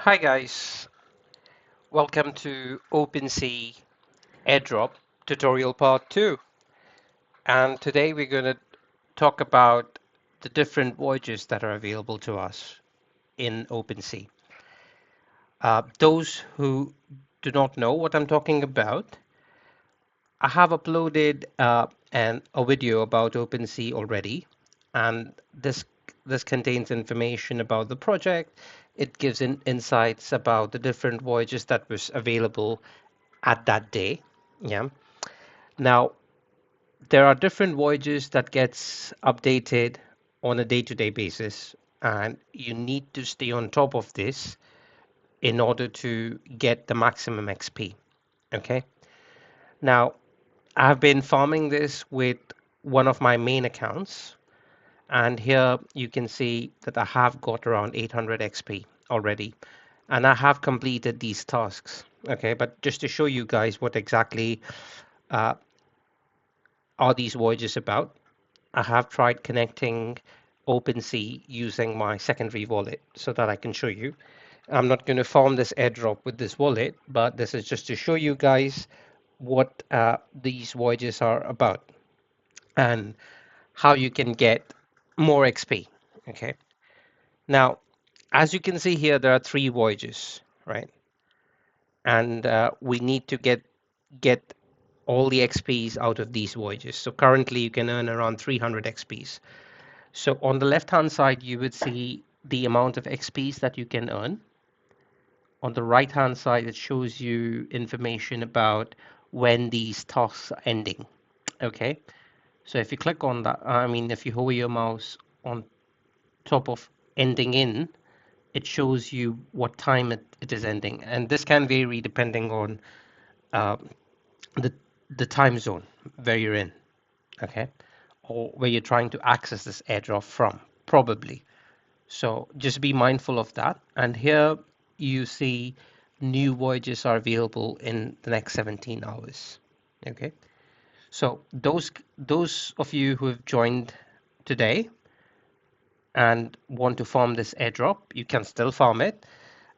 Hi guys, welcome to OpenSea Airdrop tutorial part 2. And today we're going to talk about the different voyages that are available to us in OpenSea. Those who do not know what I'm talking about, I have uploaded a video about OpenSea already, and this contains information about the project. It gives insights about the different voyages that was available at that day. Yeah. Now, there are different voyages that gets updated on a day-to-day basis, and you need to stay on top of this in order to get the maximum XP. Okay. Now, I've been farming this with one of my main accounts, and here you can see that I have got around 800 XP already, and I have completed these tasks. Okay, but just to show you guys what exactly uh, are these voyages about, I have tried connecting OpenSea using my secondary wallet so that I can show you. I'm not going to farm this airdrop with this wallet, but this is just to show you guys what these voyages are about and how you can get more XP. Okay. Now, as you can see here, there are three voyages, right? And we need to get all the XPs out of these voyages. So currently you can earn around 300 XPs. So on the left-hand side, you would see the amount of XPs that you can earn. On the right-hand side, it shows you information about when these tasks are ending. Okay, so if you click on that, if you hover your mouse on top of ending in, it shows you what time it is ending. And this can vary depending on uh, the, the time zone where you're in, okay, or where you're trying to access this airdrop from, probably. So just be mindful of that. And here you see new voyages are available in the next 17 hours. Okay. So those of you who have joined today and want to farm this airdrop, you can still farm it.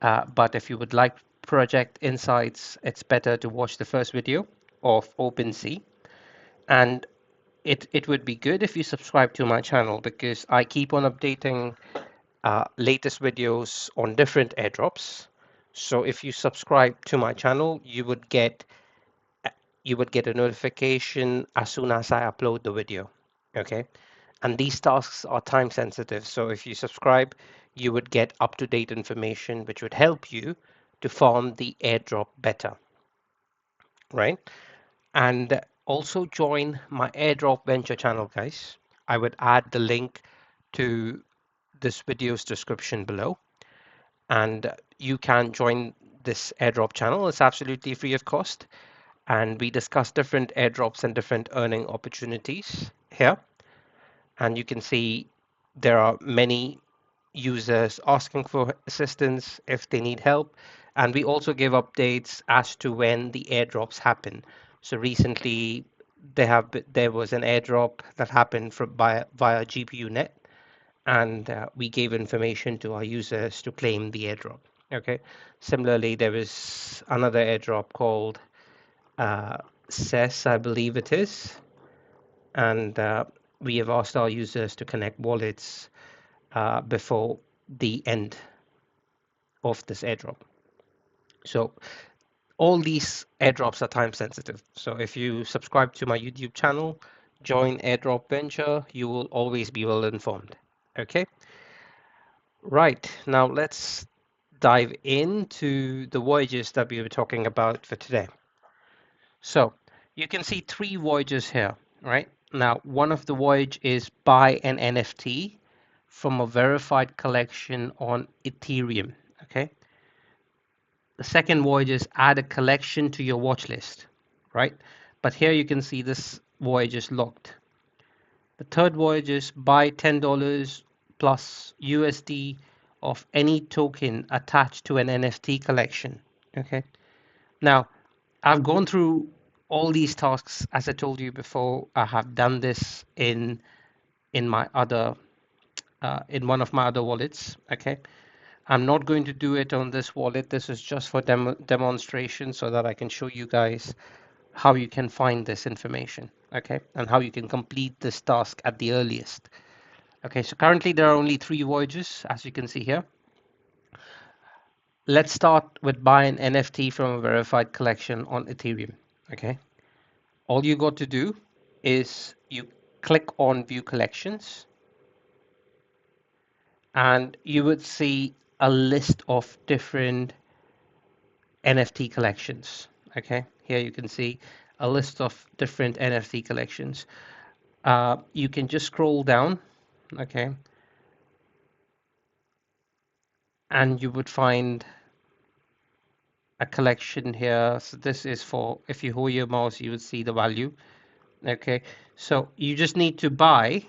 But if you would like project insights, it's better to watch the first video of OpenSea. And it would be good if you subscribe to my channel because I keep on updating latest videos on different airdrops. So if you subscribe to my channel, you would get a notification as soon as I upload the video. Okay. And these tasks are time sensitive. So if you subscribe, you would get up-to-date information which would help you to farm the airdrop better. Right. And also join my Airdrop Venture channel, guys. I would add the link to this video's description below. And you can join this airdrop channel. It's absolutely free of cost. And we discuss different airdrops and different earning opportunities here. And you can see there are many users asking for assistance if they need help. And we also give updates as to when the airdrops happen. So recently there was an airdrop that happened via GPU.net, and we gave information to our users to claim the airdrop. Okay. Similarly, there is another airdrop called SES, I believe it is, and we have asked our users to connect wallets before the end of this airdrop. So all these airdrops are time sensitive. So if you subscribe to my YouTube channel, join Airdrop Venture, you will always be well informed. Okay. Right, now let's dive into the voyages that we were talking about for today. So you can see three voyages here, right? Now, one of the voyage is buy an NFT from a verified collection on Ethereum, okay? The second voyage is add a collection to your watch list, right? But here you can see this voyage is locked. The third voyage is buy $10 plus USD of any token attached to an NFT collection. Okay. Now, I've gone through all these tasks as I told you before. I have done this in my other in one of my other wallets. Okay. I'm not going to do it on this wallet. This is just for demonstration so that I can show you guys how you can find this information, okay, and how you can complete this task at the earliest. Okay, so currently there are only 3 voyages, as you can see here. Let's start with buying NFT from a verified collection on Ethereum, okay? All you got to do is you click on View Collections, and you would see a list of different NFT collections, okay? Here you can see a list of different NFT collections. You can just scroll down, okay, and you would find a collection here. So this is for, if you hold your mouse, you would see the value. Okay, so you just need to buy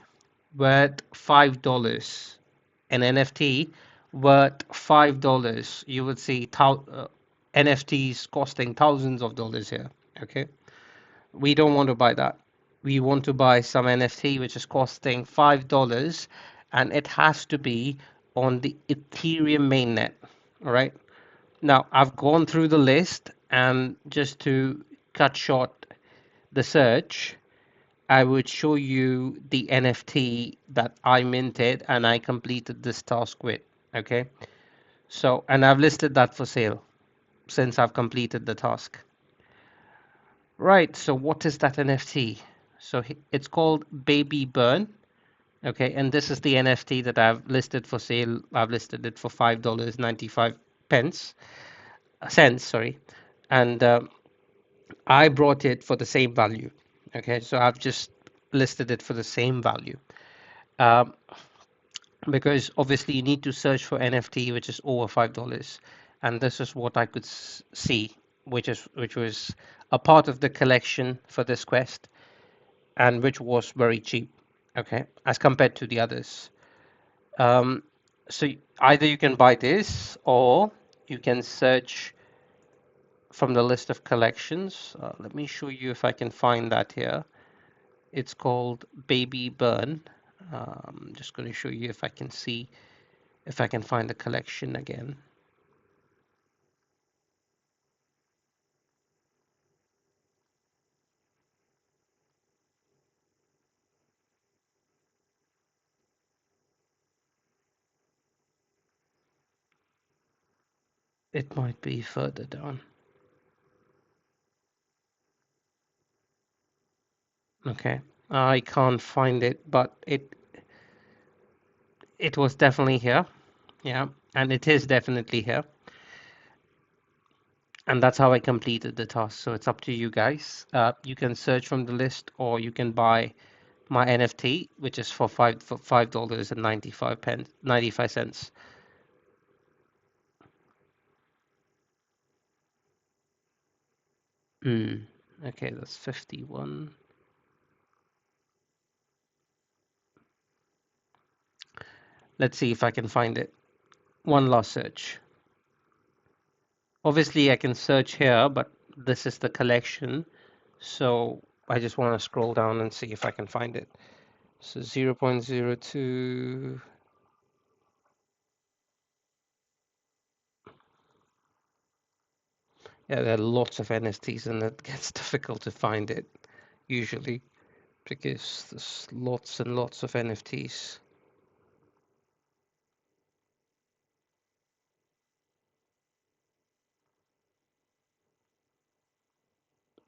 worth $5 an NFT worth $5. You would see NFTs costing thousands of dollars here. Okay, we don't want to buy that. We want to buy some NFT which is costing $5, and it has to be on the Ethereum mainnet. All right. Now, I've gone through the list, and just to cut short the search, I would show you the NFT that I minted and I completed this task with. Okay. So, and I've listed that for sale since I've completed the task. Right. So, what is that NFT? So, it's called Baby Burn. Okay. And this is the NFT that I've listed for sale. I've listed it for $5.95 cents, sorry. And I brought it for the same value. Okay, so I've just listed it for the same value. Um, because obviously you need to search for NFT which is over $5, and this is what I could see, which was a part of the collection for this quest, and which was very cheap. Okay, as compared to the others. Um, so either you can buy this, or you can search from the list of collections. Let me show you if I can find that here. It's called Baby Burn. I'm just going to show you if I can see, if I can find the collection again. It might be further down. Okay, I can't find it, but it was definitely here. Yeah, and it is definitely here. And that's how I completed the task. So it's up to you guys. You can search from the list, or you can buy my NFT, which is for $5 and 95 cents. Okay, that's 51. Let's see if I can find it. One last search. Obviously, I can search here, but this is the collection. So I just want to scroll down and see if I can find it. So 0.02. Yeah, there are lots of NFTs, and it gets difficult to find it usually because there's lots and lots of NFTs.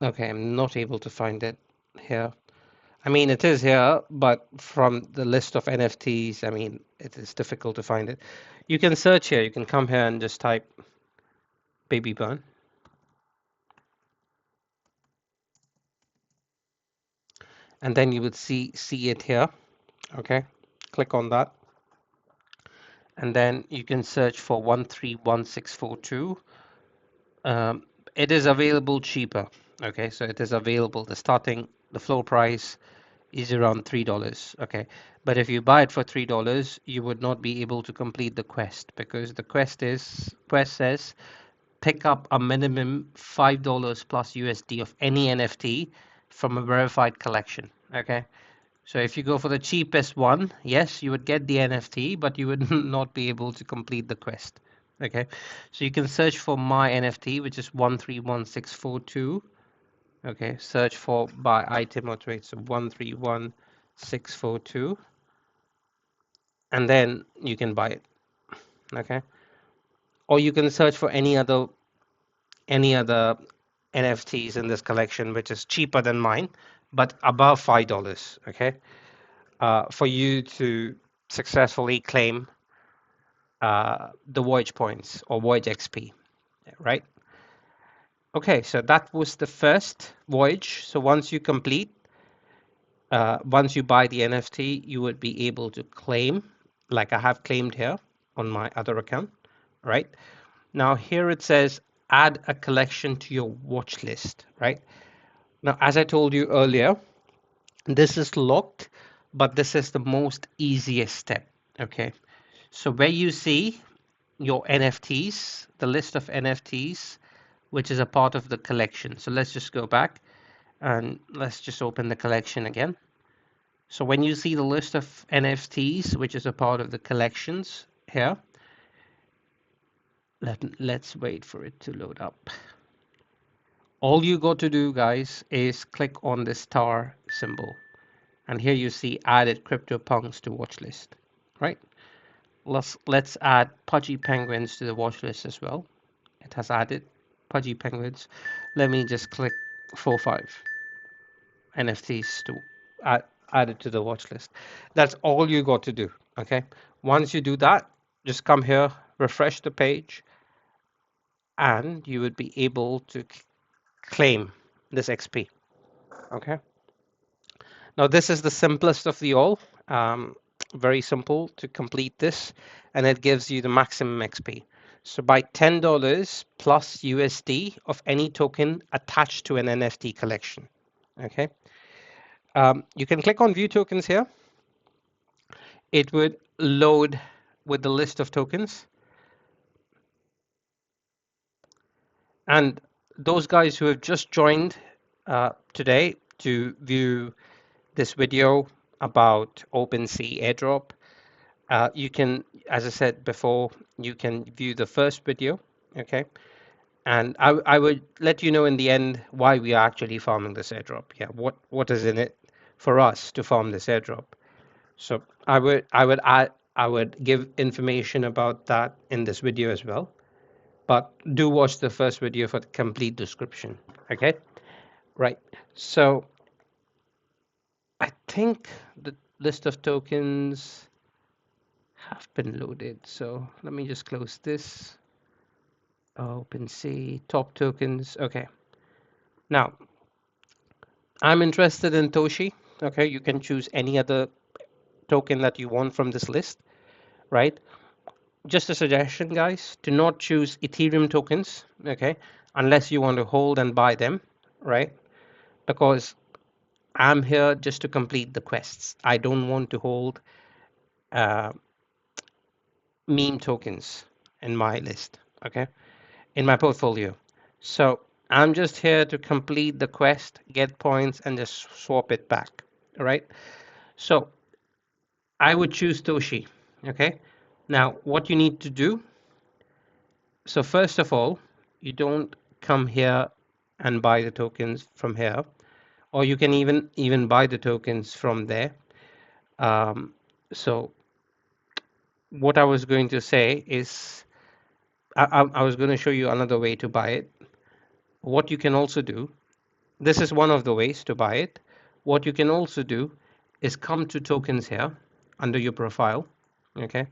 Okay, I'm not able to find it here. I mean, it is here, but from the list of NFTs, I mean, it is difficult to find it. You can search here. You can come here and just type Baby Burn. And then you would see it here. Okay, click on that. And then you can search for 131642. It is available cheaper. Okay, so it is available. The floor price is around $3. Okay, but if you buy it for $3, you would not be able to complete the quest, because the quest says pick up a minimum $5 plus USD of any NFT from a verified collection. Okay, So if you go for the cheapest one, yes, you would get the NFT, but you would not be able to complete the quest. Okay, so you can search for my NFT, which is 131642. Okay, search for by item or trade, so 131642, and then you can buy it. Okay, or you can search for any other NFTs in this collection, which is cheaper than mine, but above $5. Okay, for you to successfully claim the Voyage points or Voyage XP, right? Okay, so that was the first Voyage. So once you buy the NFT, you would be able to claim, like I have claimed here on my other account, right? Now here it says add a collection to your watch list, right? Now, as I told you earlier, this is locked, but this is the most easiest step, okay? So where you see your NFTs, the list of NFTs, which is a part of the collection. So let's just go back and let's just open the collection again. So when you see the list of NFTs, which is a part of the collections here, let's wait for it to load up. All you got to do, guys, is click on the star symbol. And here you see added CryptoPunks to watch list, right? Let's add Pudgy Penguins to the watch list as well. It has added Pudgy Penguins. Let me just click 4-5 NFTs to add it to the watch list. That's all you got to do, okay? Once you do that, just come here, refresh the page, and you would be able to claim this XP, okay? Now this is the simplest of the all. Very simple to complete this, and it gives you the maximum XP. So buy $10 plus USD of any token attached to an NFT collection. Okay. You can click on view tokens here. It would load with the list of tokens. And those guys who have just joined today to view this video about OpenSea airdrop, you can, as I said before, you can view the first video, okay? And I would let you know in the end why we are actually farming this airdrop. Yeah, what is in it for us to farm this airdrop? So I would give information about that in this video as well. But do watch the first video for the complete description. Okay? Right. So I think the list of tokens have been loaded. So let me just close this. OpenSea top tokens. Okay. Now I'm interested in Toshi. Okay, you can choose any other token that you want from this list, right? Just a suggestion, guys, to not choose Ethereum tokens, okay, unless you want to hold and buy them, right? Because I'm here just to complete the quests. I don't want to hold uh, meme tokens in my list, okay, in my portfolio. So I'm just here to complete the quest, get points, and just swap it back, all right? So I would choose Toshi, okay? Now, what you need to do, so first of all, you don't come here and buy the tokens from here, or you can even buy the tokens from there. So what I was going to say is I was going to show you another way to buy it. What you can also do, this is one of the ways to buy it. What you can also do is come to tokens here under your profile, okay?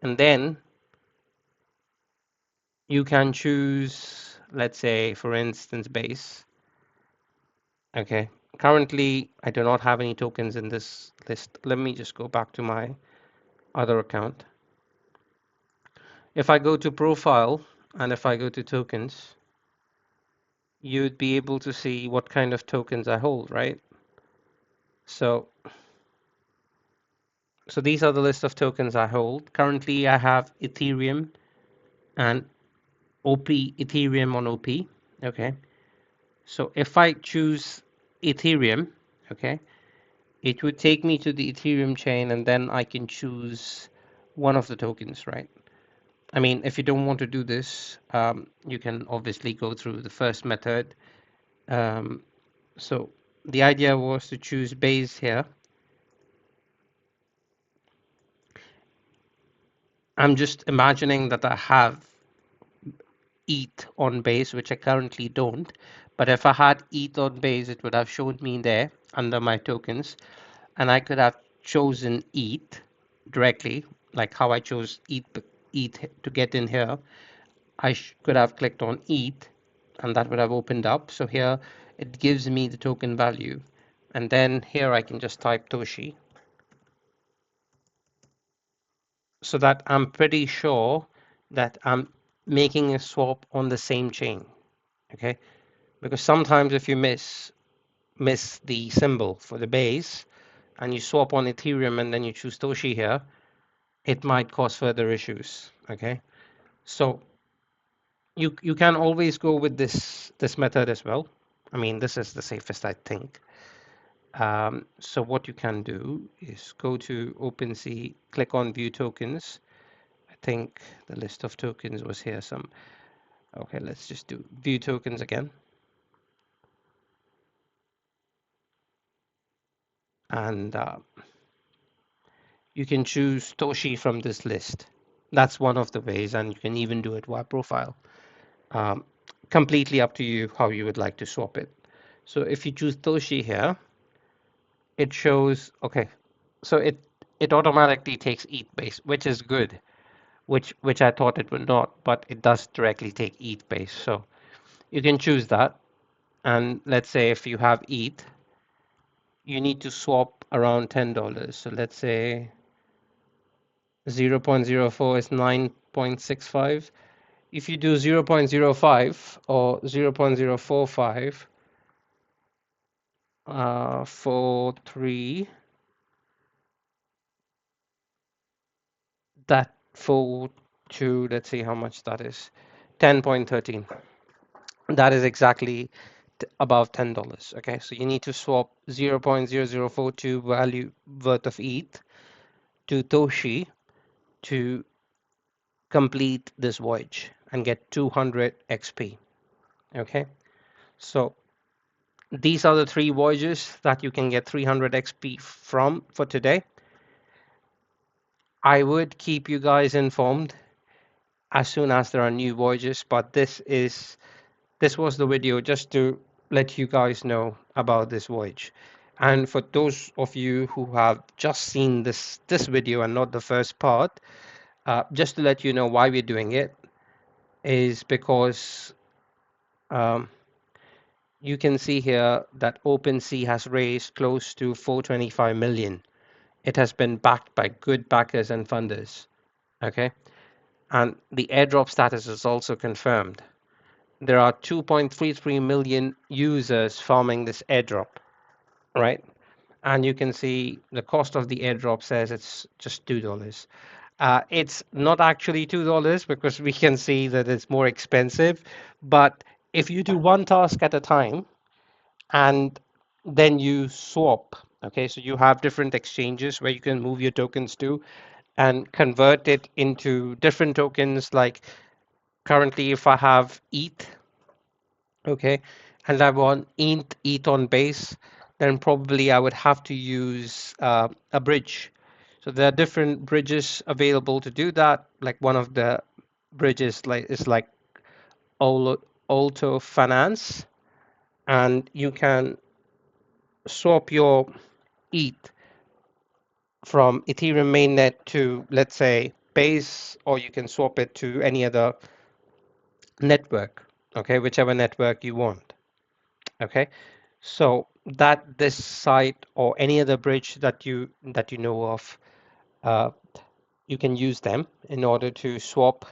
And then you can choose, let's say, for instance, base. Okay. Currently, I do not have any tokens in this list. Let me just go back to my other account. If I go to profile and if I go to tokens, you'd be able to see what kind of tokens I hold, right? So these are the list of tokens I hold. Currently, I have Ethereum and OP, Ethereum on OP. Okay. So if I choose Ethereum, okay, it would take me to the Ethereum chain, and then I can choose one of the tokens, right? I mean, if you don't want to do this, you can obviously go through the first method. Um, so the idea was to choose base here. I'm just imagining that I have ETH on base, which I currently don't. But if I had ETH on base, it would have showed me there under my tokens, and I could have chosen ETH directly, like how I chose ETH to get in here. I could have clicked on ETH, and that would have opened up. So here it gives me the token value, and then here I can just type Toshi, so that I'm pretty sure that I'm making a swap on the same chain. Okay, because sometimes if you miss the symbol for the base and you swap on Ethereum and then you choose Toshi here, it might cause further issues. Okay, so you can always go with this method as well. I mean, this is the safest, I think. So what you can do is go to OpenSea, click on View Tokens. I think the list of tokens was here. Okay, let's just do View Tokens again, and you can choose Toshi from this list. That's one of the ways, and you can even do it via profile. Um, Completely up to you how you would like to swap it. So if you choose Toshi here, it shows, okay, so it automatically takes ETH base, which is good, which I thought it would not, but it does directly take ETH base. So you can choose that. And let's say if you have ETH, you need to swap around $10. So let's say 0.04 is 9.65. If you do 0.05 or 0.045 for 3, that for 2, let's see how much that is, 10.13. That is exactly above $10. Okay, so you need to swap 0.0042 value worth of ETH to Toshi to complete this voyage and get 200 XP. Okay, so these are the 3 voyages that you can get 300 XP from for today. I would keep you guys informed as soon as there are new voyages, but this was the video just to let you guys know about this voyage. And for those of you who have just seen this video and not the first part, just to let you know why we're doing it is because um, you can see here that OpenSea has raised close to 425 million. It has been backed by good backers and funders. Okay, and the airdrop status is also confirmed. There are 2.33 million users farming this airdrop, right? And you can see the cost of the airdrop says it's just $2. It's not actually $2 because we can see that it's more expensive. But if you do one task at a time and then you swap, okay, so you have different exchanges where you can move your tokens to and convert it into different tokens. Like currently, if I have ETH, okay, and I want ETH on base, then probably I would have to use a bridge. So there are different bridges available to do that. Like one of the bridges is like Alto Finance, and you can swap your ETH from Ethereum mainnet to, let's say, Base, or you can swap it to any other network, okay, whichever network you want. Okay, so that this site or any other bridge that you know of, uh, you can use them in order to swap,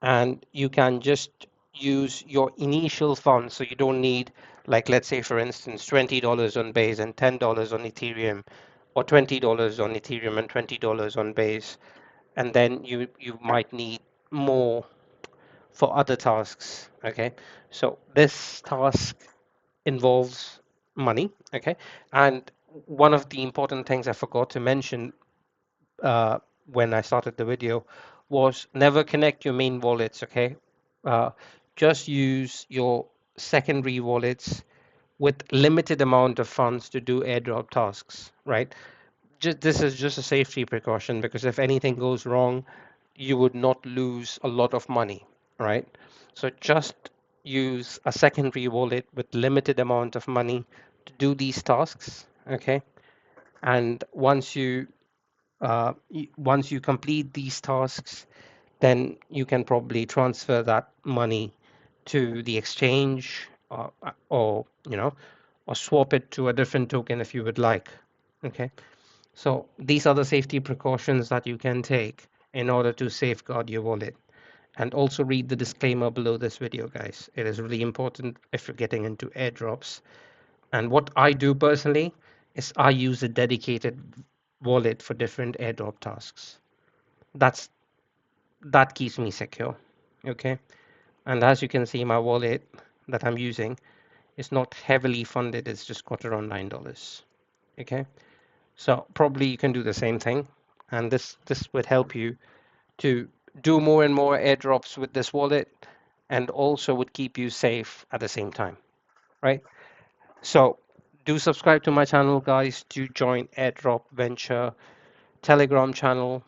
and you can just use your initial funds. So you don't need, like, let's say for instance, $20 on Base and $10 on Ethereum, or $20 on Ethereum and $20 on Base, and then you might need more for other tasks. Okay, so this task involves money. Okay, and one of the important things I forgot to mention uh, when I started the video was never connect your main wallets, okay? Uh, just use your secondary wallets with limited amount of funds to do airdrop tasks, right? This is just a safety precaution because if anything goes wrong, you would not lose a lot of money, right? So just use a secondary wallet with limited amount of money to do these tasks, okay? And once you complete these tasks, then you can probably transfer that money to the exchange or or swap it to a different token if you would like. Okay, so these are the safety precautions that you can take in order to safeguard your wallet. And also read the disclaimer below this video, guys. It is really important if you're getting into airdrops. And what I do personally is I use a dedicated wallet for different airdrop tasks. That's that keeps me secure. Okay. And as you can see, my wallet that I'm using is not heavily funded. It's just got around $9. Okay. So probably you can do the same thing. And this would help you to do more and more airdrops with this wallet and also would keep you safe at the same time. Right. So do subscribe to my channel, guys. Do join Airdrop Venture Telegram channel.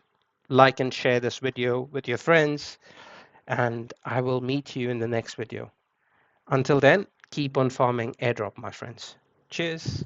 Like and share this video with your friends. And I will meet you in the next video. Until then, keep on farming airdrop, my friends. Cheers.